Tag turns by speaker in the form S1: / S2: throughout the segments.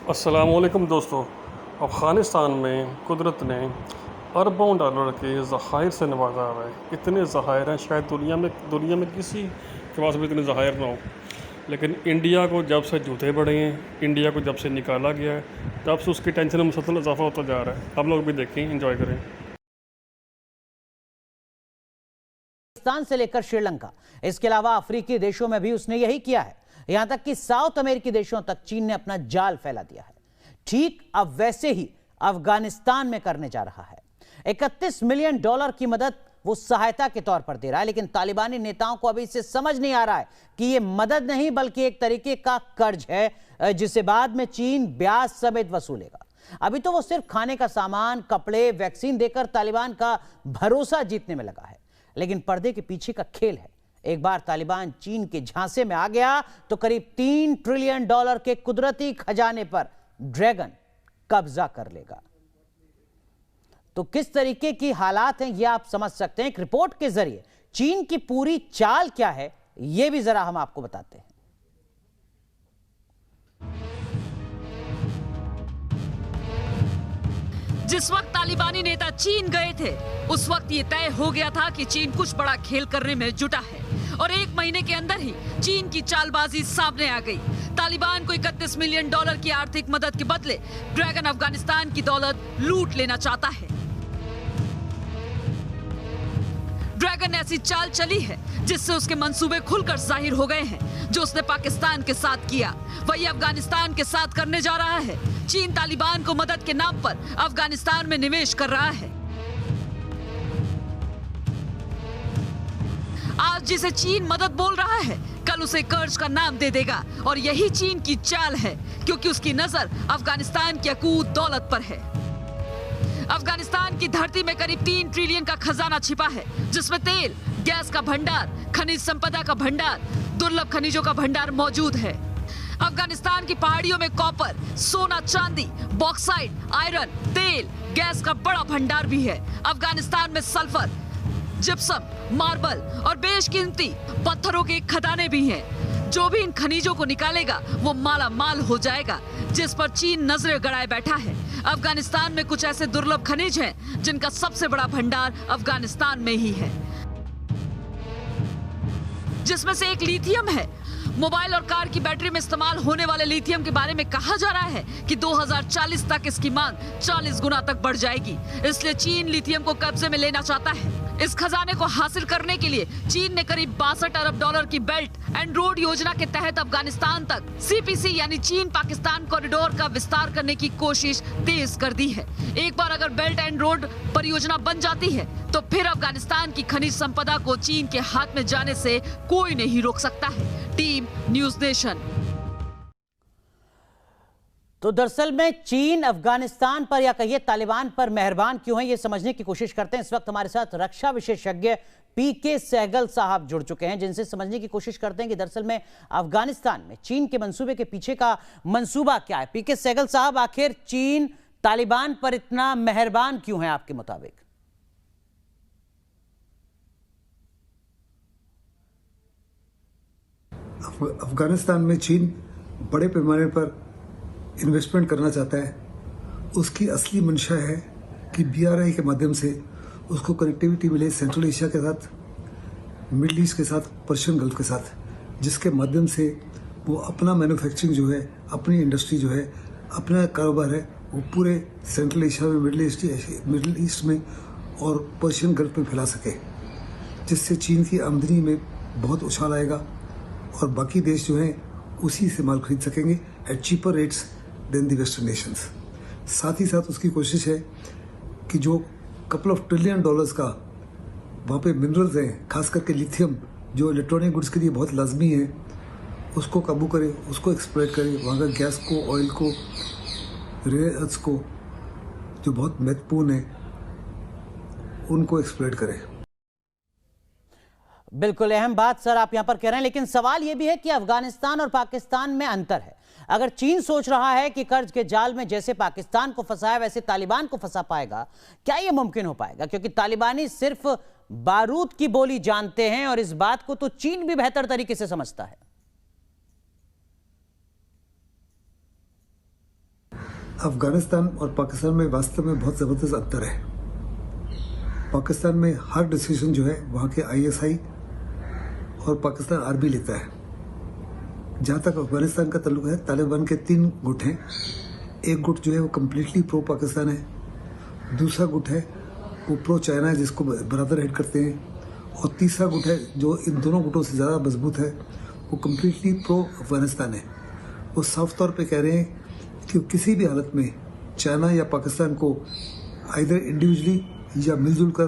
S1: अस्सलामुअलैकुम दोस्तों। अफ़ग़ानिस्तान में कुदरत ने अरबों डॉलर के ज़ख़ायर से नवाजा हुआ है। इतने ज़ख़ायर हैं शायद दुनिया में किसी के पास भी इतने ज़ख़ायर ना हो। लेकिन इंडिया को जब से जूते पड़े हैं, इंडिया को जब से निकाला गया है, तब से उसकी टेंशन में मुसलसल इजाफा होता जा रहा है। आप लोग भी देखें, एंजॉय करें।
S2: पाकिस्तान से लेकर श्रीलंका, इसके अलावा अफ्रीकी देशों में भी उसने यही किया है। यहां तक कि साउथ अमेरिकी देशों तक चीन ने अपना जाल फैला दिया है। ठीक अब वैसे ही अफगानिस्तान में करने जा रहा है। 31 मिलियन डॉलर की मदद वो सहायता के तौर पर दे रहा है, लेकिन तालिबानी नेताओं को अभी इससे समझ नहीं आ रहा है कि यह मदद नहीं बल्कि एक तरीके का कर्ज है जिसे बाद में चीन ब्याज समेत वसूलेगा। अभी तो वो सिर्फ खाने का सामान, कपड़े, वैक्सीन देकर तालिबान का भरोसा जीतने में लगा है, लेकिन पर्दे के पीछे का खेल है। एक बार तालिबान चीन के झांसे में आ गया तो करीब 3 ट्रिलियन डॉलर के कुदरती खजाने पर ड्रैगन कब्जा कर लेगा। तो किस तरीके की हालात हैं यह आप समझ सकते हैं। एक रिपोर्ट के जरिए चीन की पूरी चाल क्या है यह भी जरा हम आपको बताते हैं।
S3: जिस वक्त तालिबानी नेता चीन गए थे, उस वक्त ये तय हो गया था कि चीन कुछ बड़ा खेल करने में जुटा है और 1 महीने के अंदर ही चीन की चालबाजी सामने आ गई। तालिबान को 31 मिलियन डॉलर की आर्थिक मदद के बदले ड्रैगन अफगानिस्तान की दौलत लूट लेना चाहता है। ड्रैगन ऐसी चाल चली है जिससे उसके मंसूबे खुलकर जाहिर हो गए हैं। जो उसने पाकिस्तान के साथ किया वही अफगानिस्तान के साथ करने जा रहा है। चीन तालिबान को मदद के नाम पर अफगानिस्तान में निवेश कर रहा है। आज जिसे चीन मदद बोल रहा है, कल उसे कर्ज का नाम दे देगा और यही चीन की चाल है, क्योंकि उसकी नजर अफगानिस्तान की अकूत दौलत पर है। अफगानिस्तान की धरती में करीब 3 ट्रिलियन का खजाना छिपा है, जिसमें तेल, गैस का भंडार, खनिज संपदा का भंडार, दुर्लभ खनिजों का भंडार मौजूद है। अफगानिस्तान की पहाड़ियों में कॉपर, सोना, चांदी, बॉक्साइट, आयरन, तेल, गैस का बड़ा भंडार भी है। अफगानिस्तान में सल्फर, जिप्सम, मार्बल और बेशकीमती पत्थरों के खदाने भी हैं। जो भी इन खनिजों को निकालेगा वो माला माल हो जाएगा, जिस पर चीन नजरें गड़ाए बैठा है। अफगानिस्तान में कुछ ऐसे दुर्लभ खनिज हैं जिनका सबसे बड़ा भंडार अफगानिस्तान में ही है, जिसमें से एक लिथियम है। मोबाइल और कार की बैटरी में इस्तेमाल होने वाले लिथियम के बारे में कहा जा रहा है कि 2040 तक इसकी मांग 40 गुना तक बढ़ जाएगी। इसलिए चीन लिथियम को कब्जे में लेना चाहता है। इस खजाने को हासिल करने के लिए चीन ने करीब 62 अरब डॉलर की बेल्ट एंड रोड योजना के तहत अफगानिस्तान तक सीपीसी यानी चीन पाकिस्तान कॉरिडोर का विस्तार करने की कोशिश तेज कर दी है। एक बार अगर बेल्ट एंड रोड परियोजना बन जाती है तो फिर अफगानिस्तान की खनिज संपदा को चीन के हाथ में जाने से कोई नहीं रोक सकता है। Team news nation.
S2: तो दरअसल में चीन अफगानिस्तान पर या कहिए तालिबान पर मेहरबान क्यों है, ये समझने की कोशिश करते हैं। इस वक्त हमारे साथ रक्षा विशेषज्ञ पीके सहगल साहब जुड़ चुके हैं, जिनसे समझने की कोशिश करते हैं कि दरअसल में अफगानिस्तान में चीन के मंसूबे के पीछे का मंसूबा क्या है। पीके सहगल साहब, आखिर चीन तालिबान पर इतना मेहरबान क्यों है आपके मुताबिक?
S4: अफगानिस्तान में चीन बड़े पैमाने पर इन्वेस्टमेंट करना चाहता है। उसकी असली मंशा है कि BRI के माध्यम से उसको कनेक्टिविटी मिले सेंट्रल एशिया के साथ, मिडल ईस्ट के साथ, पर्शियन गल्फ के साथ, जिसके माध्यम से वो अपना मैन्युफैक्चरिंग जो है, अपनी इंडस्ट्री जो है, अपना कारोबार है, वो पूरे सेंट्रल एशिया में, मिडल ईस्ट में और पर्शियन गल्फ में फैला सके, जिससे चीन की आमदनी में बहुत उछाल आएगा और बाकी देश जो हैं उसी से माल खरीद सकेंगे at cheaper rates than the western nations. साथ ही साथ उसकी कोशिश है कि जो कपल ऑफ ट्रिलियन डॉलर्स का वहाँ पे मिनरल्स हैं, खास करके लिथियम जो इलेक्ट्रॉनिक गुड्स के लिए बहुत लाजमी है, उसको काबू करे, उसको एक्सप्लॉइट करे। वहाँ का गैस को, ऑयल को, रेयर अर्थ्स को जो बहुत महत्वपूर्ण है उनको एक्सप्लॉइट करे।
S2: बिल्कुल अहम बात सर आप यहां पर कह रहे हैं, लेकिन सवाल यह भी है कि अफगानिस्तान और पाकिस्तान में अंतर है। अगर चीन सोच रहा है कि कर्ज के जाल में जैसे पाकिस्तान को फंसाया वैसे तालिबान को फंसा पाएगा, क्या यह मुमकिन हो पाएगा? क्योंकि तालिबानी सिर्फ बारूद की बोली जानते हैं और इस बात को तो चीन भी बेहतर तरीके से समझता है।
S4: अफगानिस्तान और पाकिस्तान में वास्तव में बहुत ज़बरदस्त अंतर है। पाकिस्तान में हर डिसीजन जो है वहाँ के ISI और पाकिस्तान आर्मी लेता है। जहाँ तक अफगानिस्तान का ताल्लुक है, तालिबान के 3 गुट हैं। एक गुट जो है वो कम्प्लीटली प्रो पाकिस्तान है, दूसरा गुट है वो प्रो चाइना है जिसको बरादर हेड करते हैं, और तीसरा गुट है जो इन दोनों गुटों से ज़्यादा मजबूत है, वो कम्प्लीटली प्रो अफगानिस्तान है। वो साफ तौर पे कह रहे हैं कि किसी भी हालत में चाइना या पाकिस्तान को आइदर इंडिविजुअली या मिलजुल कर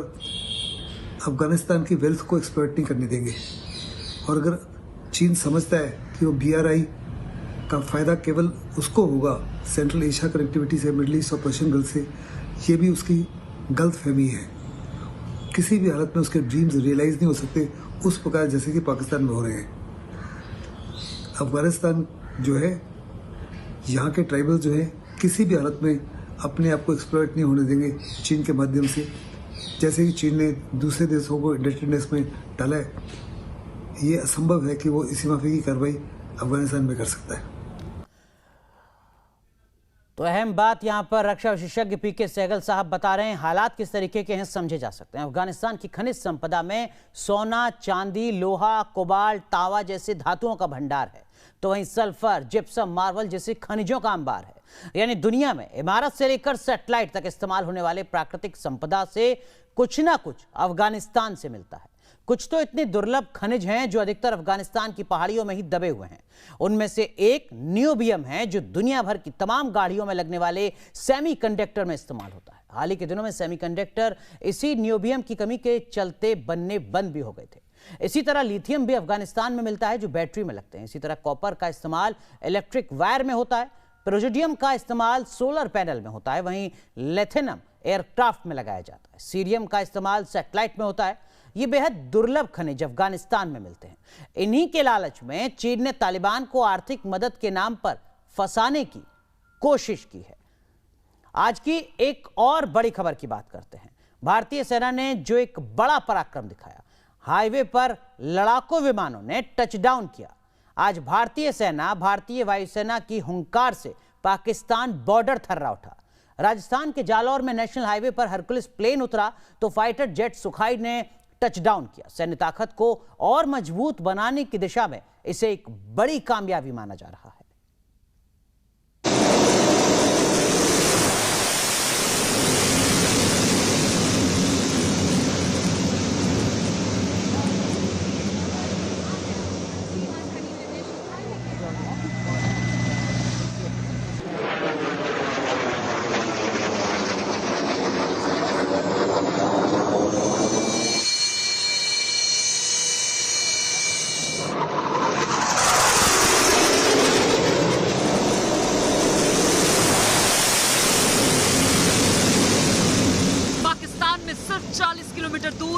S4: अफगानिस्तान की वेल्थ को एक्सप्लॉइट नहीं करने देंगे। और अगर चीन समझता है कि वो BRI का फ़ायदा केवल उसको होगा सेंट्रल एशिया कनेक्टिविटी से, मिडल ईस्ट और पर्शियन गल्फ से, ये भी उसकी गलत फहमी है। किसी भी हालत में उसके ड्रीम्स रियलाइज़ नहीं हो सकते उस प्रकार जैसे कि पाकिस्तान में हो रहे हैं। अफगानिस्तान जो है, यहाँ के ट्राइबल जो है किसी भी हालत में अपने आप को एक्सप्लॉइट नहीं होने देंगे चीन के माध्यम से, जैसे कि चीन ने दूसरे देशों को इंडिपेंडेंस में डाला है। ये असंभव है कि वो इसी माफी की कार्रवाई अफगानिस्तान में कर सकता है।
S2: तो अहम बात यहां पर रक्षा विशेषज्ञ PK सहगल साहब बता रहे हैं। हालात किस तरीके के हैं समझे जा सकते हैं। अफगानिस्तान की खनिज संपदा में सोना, चांदी, लोहा, कोबाल्ट, तांबा जैसे धातुओं का भंडार है, तो वहीं सल्फर, जिप्सम, मार्बल जैसे खनिजों का अंबार है। यानी दुनिया में इमारत से लेकर सैटेलाइट तक इस्तेमाल होने वाले प्राकृतिक संपदा से कुछ ना कुछ अफगानिस्तान से मिलता है। कुछ तो इतने दुर्लभ खनिज हैं जो अधिकतर अफगानिस्तान की पहाड़ियों में ही दबे हुए हैं। उनमें से एक नियोबियम है जो दुनिया भर की तमाम गाड़ियों में लगने वाले सेमीकंडक्टर में इस्तेमाल होता है। हाल ही के दिनों में सेमीकंडक्टर इसी नियोबियम की कमी के चलते बनने बंद भी हो गए थे। इसी तरह लिथियम भी अफगानिस्तान में मिलता है जो बैटरी में लगते हैं। इसी तरह कॉपर का इस्तेमाल इलेक्ट्रिक वायर में होता है। प्रोजोडियम का इस्तेमाल सोलर पैनल में होता है। वहीं लेथिनम एयरक्राफ्ट में लगाया जाता है। सीरियम का इस्तेमाल सैटेलाइट में होता है। ये बेहद दुर्लभ खनिज अफगानिस्तान में मिलते हैं। इन्हीं के लालच में चीन ने तालिबान को आर्थिक मदद के नाम पर फंसाने की कोशिश की है। आज की एक और बड़ी खबर की बात करते हैं। भारतीय सेना ने जो एक बड़ा पराक्रम दिखाया, हाईवे पर लड़ाकू विमानों ने टचडाउन किया। आज भारतीय सेना, भारतीय वायुसेना की हुंकार से पाकिस्तान बॉर्डर थर्रा उठा। राजस्थान के जालौर में नेशनल हाईवे पर हरकुलिस प्लेन उतरा तो फाइटर जेट सुखाई ने टचडाउन किया। सैन्य ताकत को और मजबूत बनाने की दिशा में इसे एक बड़ी कामयाबी माना जा रहा है।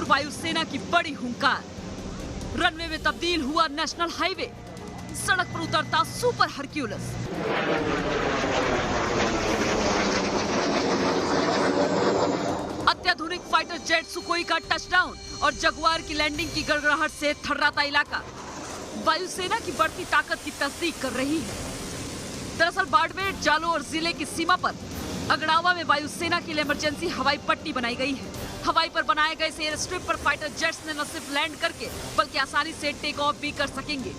S3: वायुसेना की बड़ी हुंकार। रनवे में तब्दील हुआ नेशनल हाईवे, सड़क पर उतरता सुपर हरक्यूलिस। अत्याधुनिक फाइटर जेट सुखोई का टचडाउन और जगुआर की लैंडिंग की गड़गड़ाहट से थर्राता इलाका वायुसेना की बढ़ती ताकत की तस्दीक कर रही है। दरअसल बाड़मेर जालौर जिले की सीमा पर अगड़ावा में वायुसेना के लिए इमरजेंसी हवाई पट्टी बनाई गई है। हवाई पर बनाए गए इस एयर स्ट्रिप पर फाइटर जेट्स ने न सिर्फ लैंड करके बल्कि आसानी से टेक ऑफ भी कर सकेंगे।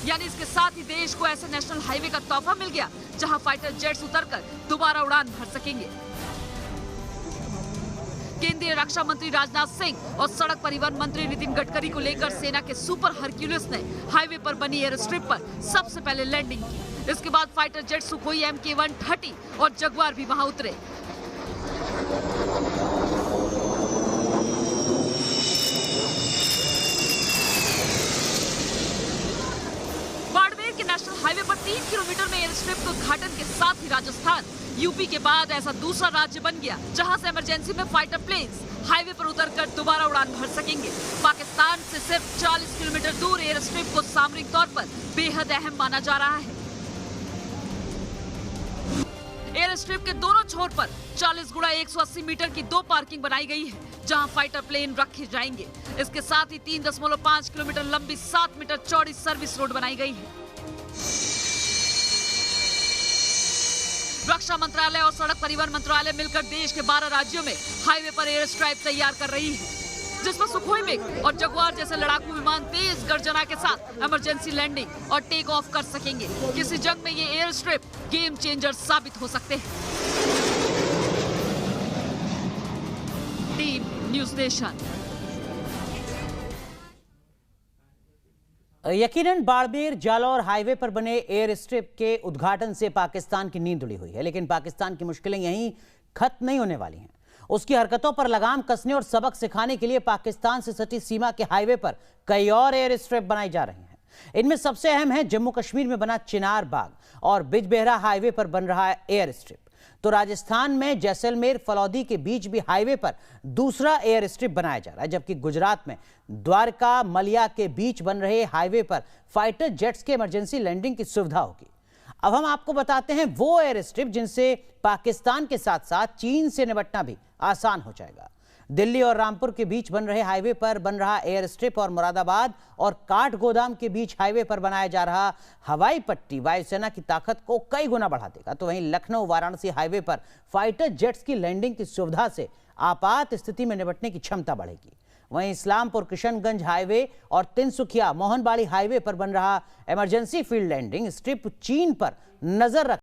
S3: यानी इसके साथ ही देश को ऐसे नेशनल हाईवे का तोहफा मिल गया जहां फाइटर जेट्स उतरकर दोबारा उड़ान भर सकेंगे। केंद्रीय रक्षा मंत्री राजनाथ सिंह और सड़क परिवहन मंत्री नितिन गडकरी को लेकर सेना के सुपर हरक्यूलिस ने हाईवे पर बनी एयर स्ट्रिप पर सबसे पहले लैंडिंग की। इसके बाद फाइटर जेट सुखोई MK-130 और जगुआर भी वहां उतरे। बाड़मेर के नेशनल हाईवे पर 3 किलोमीटर में एयर स्ट्रिप के उद्घाटन के साथ ही राजस्थान यूपी के बाद ऐसा दूसरा राज्य बन गया जहां से इमरजेंसी में फाइटर प्लेन्स हाईवे पर उतरकर दोबारा उड़ान भर सकेंगे। पाकिस्तान से सिर्फ 40 किलोमीटर दूर एयर स्ट्रिप को सामरिक तौर पर बेहद अहम माना जा रहा है। एयर स्ट्रिप के दोनों छोर पर 40 गुणा 180 मीटर की 2 पार्किंग बनाई गई है जहां फाइटर प्लेन रखे जाएंगे। इसके साथ ही 3.5 किलोमीटर लंबी 7 मीटर चौड़ी सर्विस रोड बनाई गई है। रक्षा मंत्रालय और सड़क परिवहन मंत्रालय मिलकर देश के 12 राज्यों में हाईवे पर एयर स्ट्राइप तैयार कर रही है, जिसमें सुखोई मिग और जगुआर जैसे लड़ाकू विमान तेज गर्जना के साथ इमरजेंसी लैंडिंग और टेक ऑफ कर सकेंगे। किसी जंग में ये एयर स्ट्रिप गेम चेंजर साबित हो सकते हैं। Team news nation.
S2: यकीनन बाड़मेर जालौर हाईवे पर बने एयर स्ट्रिप के उद्घाटन से पाकिस्तान की नींद उड़ी हुई है, लेकिन पाकिस्तान की मुश्किलें यहीं खत्म नहीं होने वाली हैं। उसकी हरकतों पर लगाम कसने और सबक सिखाने के लिए पाकिस्तान से सटी सीमा के हाईवे पर कई और एयर स्ट्रिप बनाई जा रही हैं। इनमें सबसे अहम है जम्मू कश्मीर में बना चिनार बाग और बिजबेहरा हाईवे पर बन रहा है एयर स्ट्रिप। तो राजस्थान में जैसलमेर फलौदी के बीच भी हाईवे पर दूसरा एयर स्ट्रिप बनाया जा रहा है, जबकि गुजरात में द्वारका मलिया के बीच बन रहे हाईवे पर फाइटर जेट्स के इमरजेंसी लैंडिंग की सुविधा होगी। अब हम आपको बताते हैं वो एयर स्ट्रिप जिनसे पाकिस्तान के साथ साथ चीन से निपटना भी आसान हो जाएगा। दिल्ली और रामपुर के बीच बन रहे हाईवे पर बन रहा एयर स्ट्रिप और मुरादाबाद और काठगोदाम के बीच हाईवे पर बनाया जा रहा हवाई पट्टी वायुसेना की ताकत को कई गुना बढ़ा देगा। तो वहीं लखनऊ वाराणसी हाईवे पर फाइटर जेट्स की लैंडिंग की सुविधा से आपात स्थिति में निपटने की क्षमता बढ़ेगी। वहीं इस्लामपुर किशनगंज हाईवे और तिनसुकिया मोहनबाड़ी हाईवे पर बन रहा इमरजेंसी फील्ड लैंडिंग स्ट्रिप चीन पर नजर रख